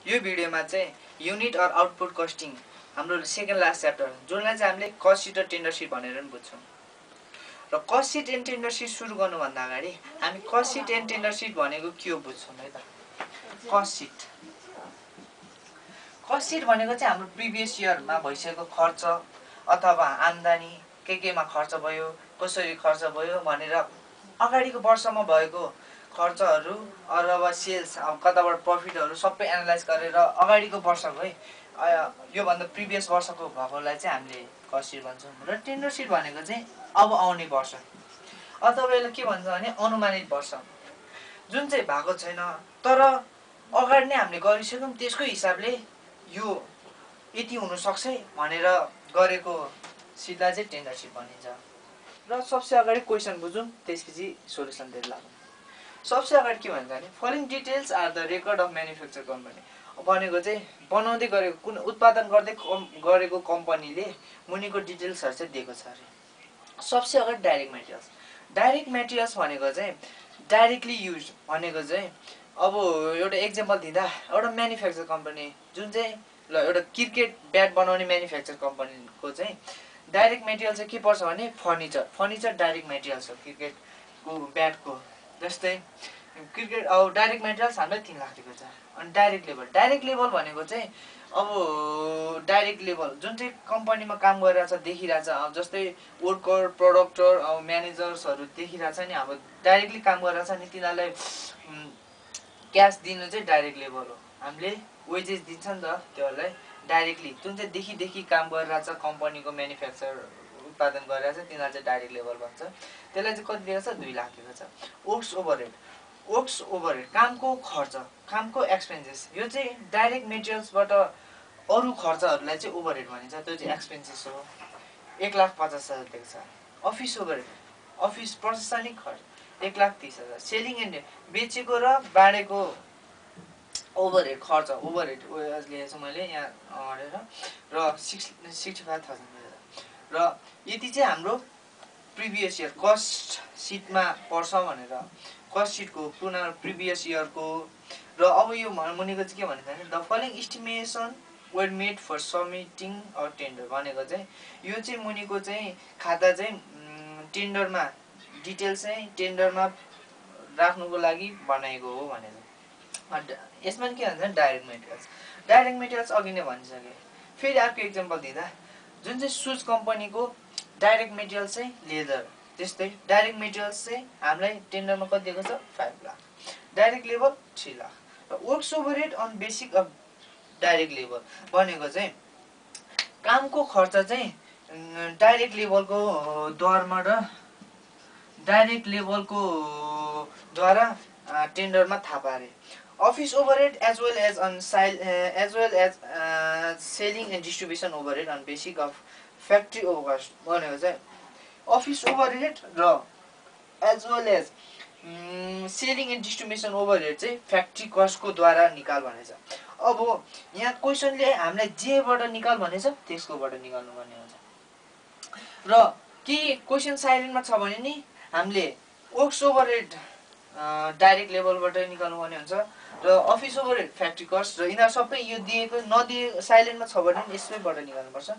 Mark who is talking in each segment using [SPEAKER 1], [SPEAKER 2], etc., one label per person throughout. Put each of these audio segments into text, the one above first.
[SPEAKER 1] यो भिडियोमा चाहिँ युनिट अर आउटपुट कस्टिङ हाम्रो सेकेन्ड लास्ट च्याप्टर जुनलाई चाहिँ हामीले कस्ट सिट र टेन्डर सिट भनेर पनि बुझ्छौँ। र cost seat and tender seat सुरु गर्नुभन्दा अगाडि हामी cost seat and tender seat भनेको के हो बुझ्छौँ है त। कस्ट सिट भनेको चाहिँ हाम्रो प्रिभियस इयरमा भइसकेको खर्च अथवा आम्दानी केमा खर्च भयो, कसरी खर्च भयो भनेर अगाडिको वर्षमा भएको खर्चहरू अथवा सेल्स कताबाट प्रफिटहरू सबै एनालाइज गरेर अगाडिको वर्षको है योभन्दा प्रिभियस वर्षको भएकोलाई चाहिँ हामीले कस्ट सिट भन्छौँ। र टेन्डर सिट भनेको चाहिँ अब आउने वर्ष अथवा यसलाई के भन्छ भने अनुमानित वर्ष जुन चाहिँ भएको छैन तर अगाडि नै हामीले गरिसक्यौँ त्यसको हिसाबले यो यति हुनसक्छ भनेर गरेको सिटलाई चाहिँ टेन्डर सिट भनिन्छ। र सबसे अगाडि क्वेसन बुझौँ त्यसपछि सोल्युसनतिर लागौँ। सबसे अगाडि के भन्छ भने following details are the record of manufacture company भनेको चाहिँ बनाउँदै गरेको कुन उत्पादन गर्दै गरेको कम्पनीले मुनिको डिटेल्सहरू चाहिँ दिएको छ अरे। सबसे अगाडि डाइरेक्ट मेटेरियल्स भनेको चाहिँ डाइरेक्टली युज भनेको चाहिँ अब एउटा एक्जाम्पल दिँदा एउटा म्यानुफ्याक्चर कम्पनी जुन चाहिँ ल एउटा क्रिकेट ब्याट बनाउने म्यानुफ्याक्चर कम्पनीको चाहिँ डाइरेक्ट मेटेरियल चाहिँ के पर्छ भने फर्निचर डाइरेक्ट मेटेरियल्स हो क्रिकेटको ब्याटको। जस्तै क्रिकेट अब डाइरेक्ट मेटेरियल्स हामीलाई 3 लाख दिएको छ। अनि डाइरेक्ट लेभल भनेको चाहिँ अब डाइरेक्ट लेभल जुन चाहिँ कम्पनीमा काम गरिरहेछ देखिरहेछ अब जस्तै वर्कर प्रोडक्टर अब म्यानेजर्सहरू देखिरहेछ नि अब डाइरेक्टली काम गरिरहेछ नि तिनीहरूलाई क्यास दिनु चाहिँ डाइरेक्ट लेभल हो। हामीले वेजेस दिन्छ नि त त्योहरूलाई डाइरेक्टली जुन चाहिँ देखि काम गरिरहेछ कम्पनीको म्यानुफ्याक्चर उत्पादन गरिरहेछ तिनीहरू चाहिँ डाइरेक्ट लेभल भन्छ। त्यसलाई चाहिँ कति दिएको छ 2 लाख दिएको छ। वर्क्स ओभरहेड कामको खर्च कामको एक्सपेन्सेस यो चाहिँ डाइरेक्ट मेटेरियल्सबाट अरू खर्चहरूलाई चाहिँ ओभरहेड भनिन्छ त्यो चाहिँ एक्सपेन्सेस हो 1,50,000 दिएको छ। अफिस ओभरहेड अफिस प्रशासनिक खर्च 1,30,000। सेलिङ एन्ड बेचेको र बाँडेको ओभरहेड खर्च ओभरहेड लेखेको छु मैले यहाँ गरेर र 65,000 र यति चाहिँ हाम्रो प्रिभियस इयर कस्ट सिटमा पर्छ भनेर कस्ट सिटको पुनः प्रिभियस इयरको। र अब यो मुनिको चाहिँ के भनेको भने the following estimation were made for submitting a tender भनेको चाहिँ यो चाहिँ मुनिको चाहिँ खाता चाहिँ टेन्डरमा डिटेल्स चाहिँ टेन्डरमा राख्नुको लागि बनाएको हो भनेर। यसमा के भन्छ डाइरेक्ट मेटेरियल्स अघि नै भनिसकेँ। फेरि अर्को एक्जाम्पल दिँदा जुन चाहिँ सुज कम्पनीको डाइरेक्ट मेटेरियल चाहिँ लेदर त्यस्तै डाइरेक्ट मेटेरियल्स चाहिँ हामीलाई टेन्डरमा कति दिएको छ 5 लाख डाइरेक्ट लेभल 3 लाख। र works overhead on basic of direct लेभल भनेको चाहिँ कामको खर्च चाहिँ डाइरेक्ट लेभलको द्वारमा र डाइरेक्ट लेभलको द्वारा टेन्डरमा थाहा पारे। Office overhead as well as selling and distribution overhead on basic of factory overcost भनेको चाहिँ अफिस ओभरहेड र as well as selling and distribution overhead चाहिँ फ्याक्ट्री कस्टको द्वारा निकाल भनेछ। अब यहाँ क्वेसनले हामीलाई जेबाट निकाल भनेछ त्यसकोबाट निकाल्नु पर्ने हुन्छ। र के क्वेसन साइलेन्टमा छ भने नि हामीले वर्क्स ओभरहेड डाइरेक्ट लेभलबाट निकाल्नु पर्ने हुन्छ र अफिस ओभरहेड फ्याक्ट्री कस्ट र यिनीहरू सबै यो दिएको नदिएको साइलेन्टमा छ भने यसैबाट निकाल्नुपर्छ।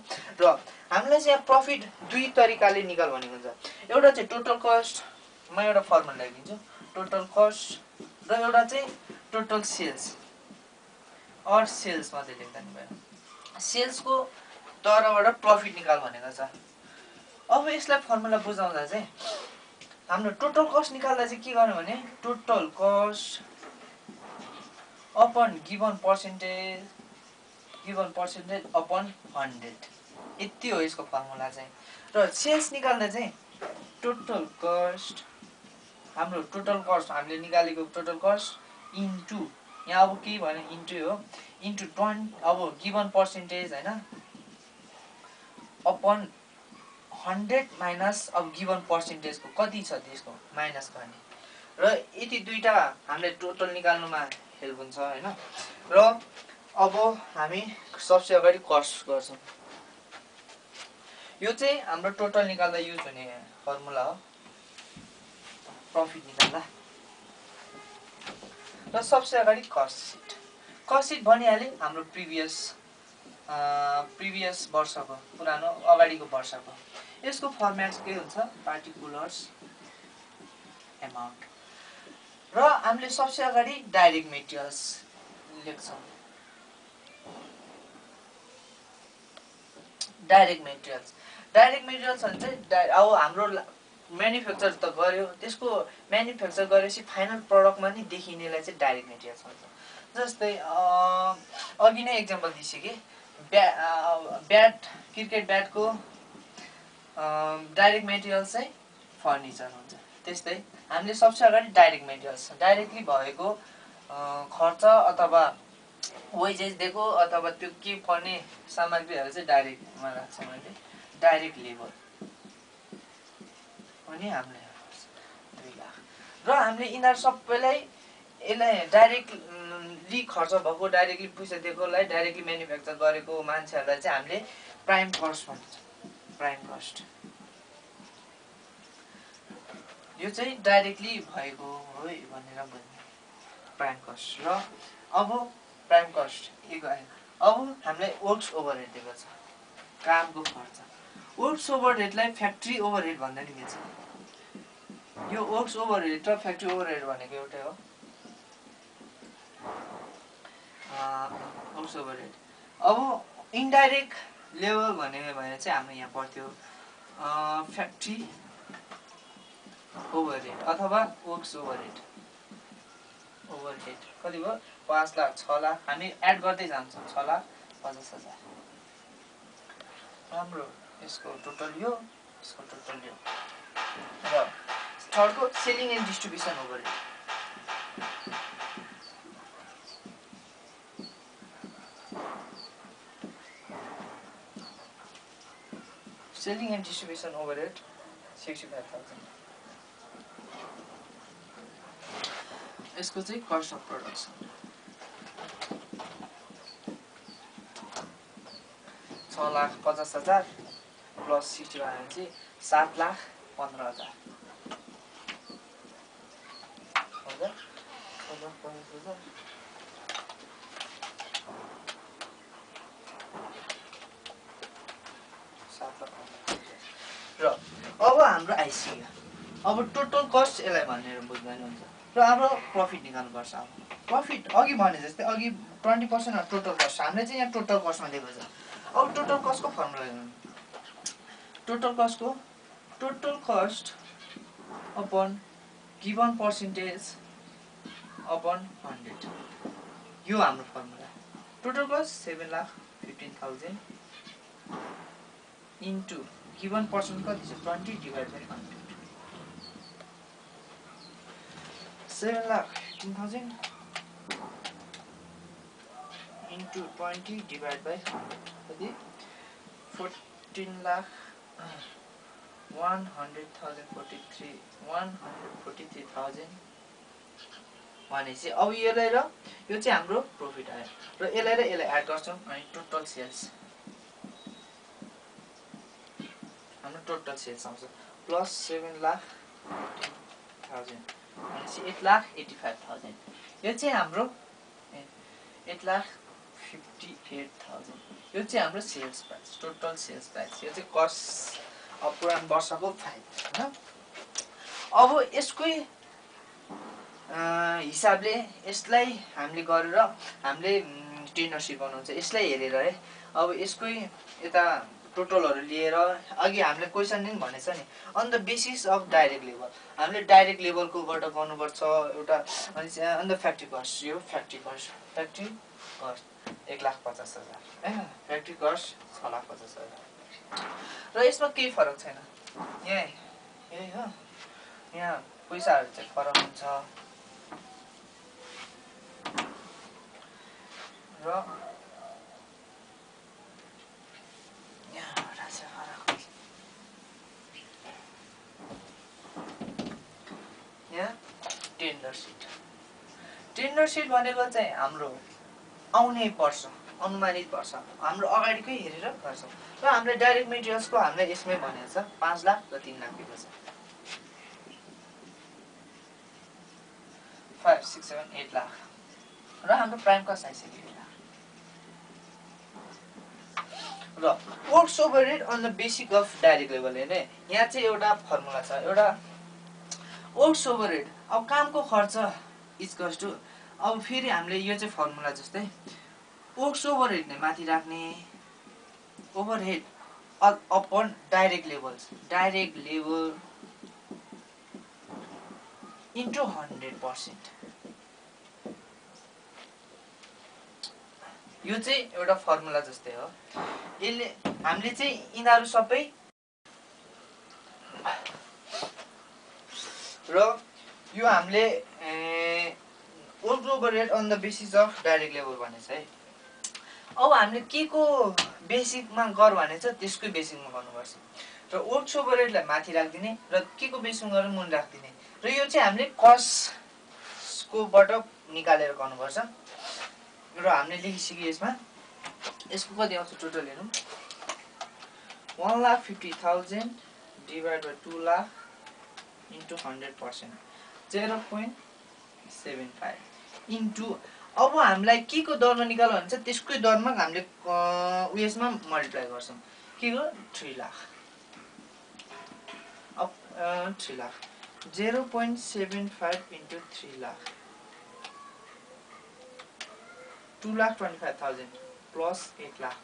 [SPEAKER 1] र हामीलाई चाहिँ यहाँ प्रफिट 2 तरिकाले निकाल भनेको हुन्छ। एउटा चाहिँ टोटल कस्ट म एउटा फर्मुला लेखिदिन्छु टोटल कस्ट र एउटा चाहिँ टोटल सेल्स मात्रै लेख्दा नि भयो सेल्सको तर्फबाट प्रफिट निकाल भनेको छ। अब यसलाई फर्मुला बुझाउँदा चाहिँ हाम्रो टोटल कस्ट निकाल्दा चाहिँ के गर्नु भने total cost upon given percentage upon 100 यति हो यसको फर्मुला चाहिँ। र सेल्स निकाल्दा चाहिँ टोटल कस्ट हाम्रो टोटल कस्ट हामीले निकालेको टोटल कस्ट इन्टु यहाँ अब के भने इन्टु हो इन्टु 20 अब गिभन पर्सेन्टेज हैन अपन 100 माइनस अब गिभन पर्सेन्टेजको कति छ त्यसको माइनस गर्ने र यति दुईटा हामीले टोटल निकाल्नुमा हेल्प हुन्छ हैन। र अब हामी सबसे अगाडि कस्ट गर्छौं। यो चाहिँ हाम्रो टोटल निकाल्दा युज हुने फर्मुला हो प्रफिट निकाल्दा। र सबसे अगाडि कस्ट सिट कस्ट सिट भनिहालेँ हाम्रो प्रिभियस वर्षको पुरानो अगाडिको वर्षको। यसको फर्मेट के हुन्छ पार्टिकुलर्स एमाउन्ट। र हामीले सबसे अगाडि डाइरेक्ट मेटेरियल्स लेख्छौँ। डाइरेक्ट मेटेरियल्स भने चाहिँ अब हाम्रो म्यानुफ्याक्चर त गर्यो, त्यसको म्यानुफ्याक्चर गरेपछि फाइनल प्रडक्टमा नि देखिनेलाई चाहिँ डाइरेक्ट मेटेरियल्स भन्छ। जस्तै अघि नै एक्जाम्पल दिइसकेँ क्रिकेट ब्याटको डाइरेक्ट मेटेरियल्स चाहिँ फर्निचर हुन्छ। त्यस्तै हामीले सबसे अगाडि डाइरेक्ट मेटेरियल्स डाइरेक्टली भएको खर्च अथवा वेजेस दिएको अथवा त्यो के पर्ने सामग्रीहरू चाहिँ डाइरेक्टमा राख्छ मैले। डाइरेक्ट लेबर अनि हामीले 2 लाख र हामीले यिनीहरू सबैलाई यसलाई डाइरेक्टली खर्च भएको डाइरेक्टली पैसा दिएकोलाई डाइरेक्टली म्यानुफ्याक्चर गरेको मान्छेहरूलाई चाहिँ हामीले प्राइम कस्ट भन्छ। प्राइम कस्ट यो चाहिँ डाइरेक्टली भएको हो भनेर बुझ्ने प्राइम कस्ट। र अब प्राइम कस्ट के गयो, अब हामीलाई वर्क्स ओभरहेड दिएको छ, कामको खर्च। वर्क्स ओभरहेडलाई फ्याक्ट्री ओभरहेड भन्दा नि मिल्छ। यो वर्क्स ओभरहेड र फ्याक्ट्री ओभरहेड भनेको एउटै हो। Works overhead. अब इन्डाइरेक्ट लेबर भन्यो भने चाहिँ हाम्रो यहाँ पर्थ्यो फ्याक्ट्री ओभरहेड अथवा वर्क्स ओभरहेड। कति भयो 5 लाख 6 लाख हामी एड गर्दै जान्छौँ। 6,50,000 राम्रो। यसको टोटल यो, यसको टोटल यो। र थर्डको selling and distribution overhead. Selling and distribution overhead 65,000। यसको चाहिँ कस्ट अफ प्रोडक्सन 6,50,000 प्लस 60 भयो भने चाहिँ 7,15,000 र अब हाम्रो आइसक्यो। अब टोटल कस्ट यसलाई भनेर बुझ्दा नि हुन्छ। र हाम्रो प्रफिट निकाल्नुपर्छ। अब प्रफिट अघि भने जस्तै अघि 20% टोटल कस्ट हामीले चाहिँ यहाँ टोटल कस्टमा दिएको छ। अब टोटल कस्टको फर्मुला हेर्नु। Total cost upon given percentage upon 100 यो हाम्रो formula. Total cost 7,15,000 into given percent कति छ 20 divide by 100। 7,15,000 into 20 divide by 100 कति 143,000 भनेपछि अब यसलाई र यो चाहिँ हाम्रो प्रफिट आयो। र यसलाई एड गर्छौँ अनि टोटल सेल्स हाम्रो टोटल सेल्स आउँछ प्लस 7,15,000 भनेपछि 8,85,000। यो चाहिँ हाम्रो 8,58,000 यो चाहिँ हाम्रो sales price, total sales price. यो चाहिँ कस्ट अब पुरानो वर्षको फाइदा होइन। अब यसकै हिसाबले यसलाई हामीले गरेर हामीले टेन्डरसिप बनाउँछ। यसलाई हेरेर है अब यसकै यता टोटलहरू लिएर अघि हामीले क्वेसन नि भनेछ नि on the basis of direct labour हामीले डाइरेक्ट लेबरकोबाट गर्नुपर्छ एउटा। अनि अन द फ्याक्ट्री कस्ट यो फ्याक्ट्री कस्ट 1,50,000 होइन। फ्याक्ट्री कस्ट 6,50,000 र यसमा केही फरक छैन। यही हो, यहाँ पैसाहरू चाहिँ फरक हुन्छ र यहाँ टेन्डर सिट भनेको चाहिँ हाम्रो आउने वर्ष अनुमानित वर्ष हाम्रो अगाडिकै हेरेर गर्छौँ। र हामीले डाइरेक्ट मेटेरियल्सको हामीले यसमै भनेको छ 5 लाख र 3 लाख दिएको छ। 5, 6, 7, 8 लाख र हाम्रो प्राइम कस्ट आइसक्यो र works overhead on the basic of direct लेभल हेर्ने यहाँ चाहिँ एउटा फर्मुला छ एउटा वर्क्स ओभरहेड अब कामको खर्च इक्वल्स टु अब फेरि हामीले यो चाहिँ फर्मुला जस्तै वर्क्स ओभरहेड नै माथि राख्ने overhead upon direct level into 100%। यो चाहिँ एउटा फर्मुला जस्तै हो। यसले हामीले चाहिँ यिनीहरू सबै र यो हामीले works overhead on the basis of direct लेभल भनेछ है। अब हामीले के को बेसिकमा गर भनेछ त्यसकै बेसिकमा गर्नुपर्छ र वर्क्स ओभरहेडलाई माथि राखिदिने र के को बेसिकमा गरेर मुनि राखिदिने र यो चाहिँ हामीले कस्टकोबाट निकालेर गर्नुपर्छ र हामीले लेखिसक्यो यसमा। यसको कति आउँछ टोटल हेरौँ 1,50,000 divide by 2 lakh into 100% 0.75 into अब हामीलाई के को दरमा निकाल्नु भन्छ त्यसकै दरमा हामीले उयसमा मल्टिप्लाई गर्छौँ के को 3 लाख अब 3 लाख 0.75 इन्टु 3 लाख 2,25,000 प्लस 8 लाख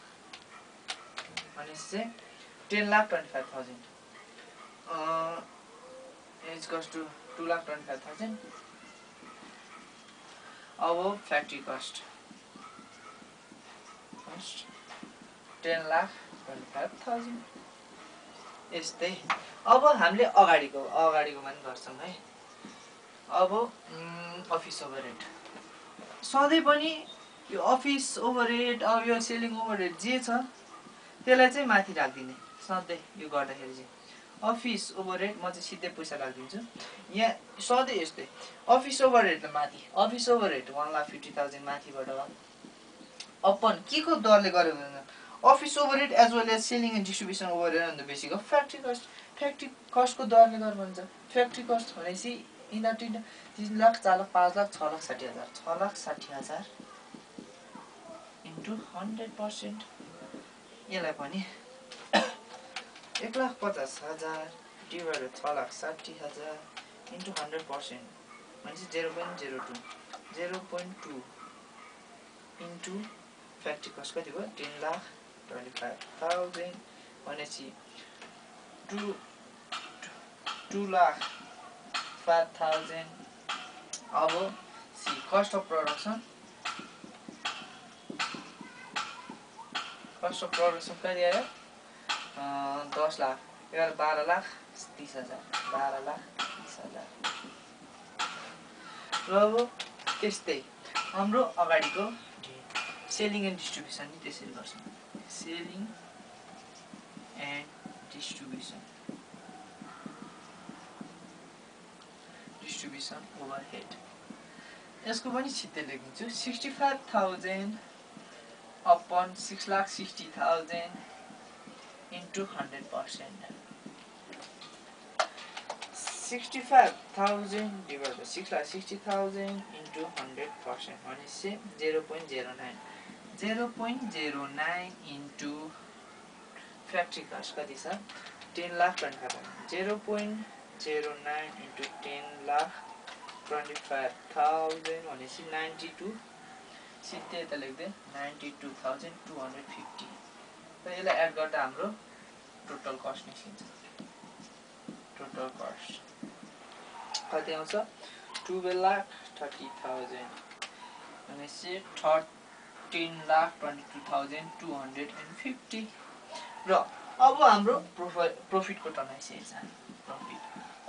[SPEAKER 1] भनेपछि चाहिँ 10,25,000 is equals to 2,25,000 अब फ्याक्ट्री कस्ट 10,25,000 यस्तै। अब हामीले अगाडिको पनि गर्छौँ है। अब अफिस ओभरहेड सधैँ पनि यो अफिस ओभरहेड अब यो सेलिङ ओभरहेड जे छ त्यसलाई चाहिँ माथि राखिदिने सधैँ यो गर्दाखेरि चाहिँ अफिस ओभरहेड म चाहिँ सिधै पैसा राखिदिन्छु यहाँ सधैँ यस्तै अफिस ओभरहेड त माथि अफिस ओभरहेड 1,50,000 माथिबाट अपन के को दरले गरेको हुन्छ office overhead as well as selling and distribution overhead on the basic of factory कस्टको दरले गर्नु भन्छ। फ्याक्ट्री कस्ट भनेपछि यिनीहरू 3 लाख 4 लाख 5 लाख 6,60,000 इन्टु 100% यसलाई पनि 1,50,000 डिभाइड 6,60,000 इन्टु 100% भनेपछि 0.02 इन्टु फ्याक्ट्री कस्ट कति भयो 10,25,000 भनेपछि 2,05,000 अब सी कस्ट अफ प्रोडक्सन कति आयो 10 लाख 12,30,000 12,30,000 र अब त्यस्तै हाम्रो अगाडिको सेलिङ एन्ड डिस्ट्रिब्युसन नि त्यसरी गर्छौँ सेलिङ एन्ड डिस्ट्रिब्युसन ओभरहेड यसको पनि छिट्टै लेखिदिन्छु 65,000 upon 6,60,000 into 100% 65,000 divide by 6,60,000 into 100% भनेपछि 0.09 इन्टु फ्याक्ट्री कस्ट कति छ 10,25,000 0.09 इन्टु 10,25,000 भनेपछि 92 सिधै यता लेख्दै 92,250 र यसलाई एड गर्दा हाम्रो टोटल कस्ट निस्किन्छ। टोटल कस्ट कति आउँछ 12,30,000 भनेपछि 13,22,250 र अब हाम्रो प्रफिटको टर्म आइसकेको छ। प्रफिट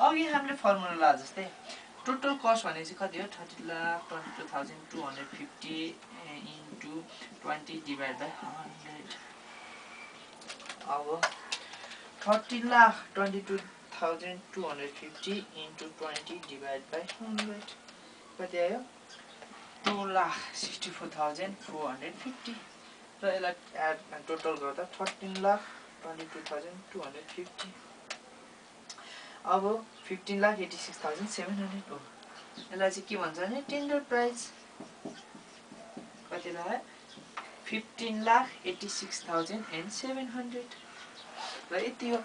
[SPEAKER 1] अघि हामीले फर्मुला जस्तै टोटल कस्ट भनेपछि कति हो 30,22,250 इन्टु 20 डिभाइड बाई 100 अब 30,22,250 इन्टु 20 डिभाइड बाई 100 कति आयो 2,64,450 र यसलाई एड टोटल गर्दा 13,22,250 अब 15,86,700 हो। यसलाई चाहिँ के भन्छ भने टेन्डर प्राइस कति लाग्यो 15,86,700 र यति हो।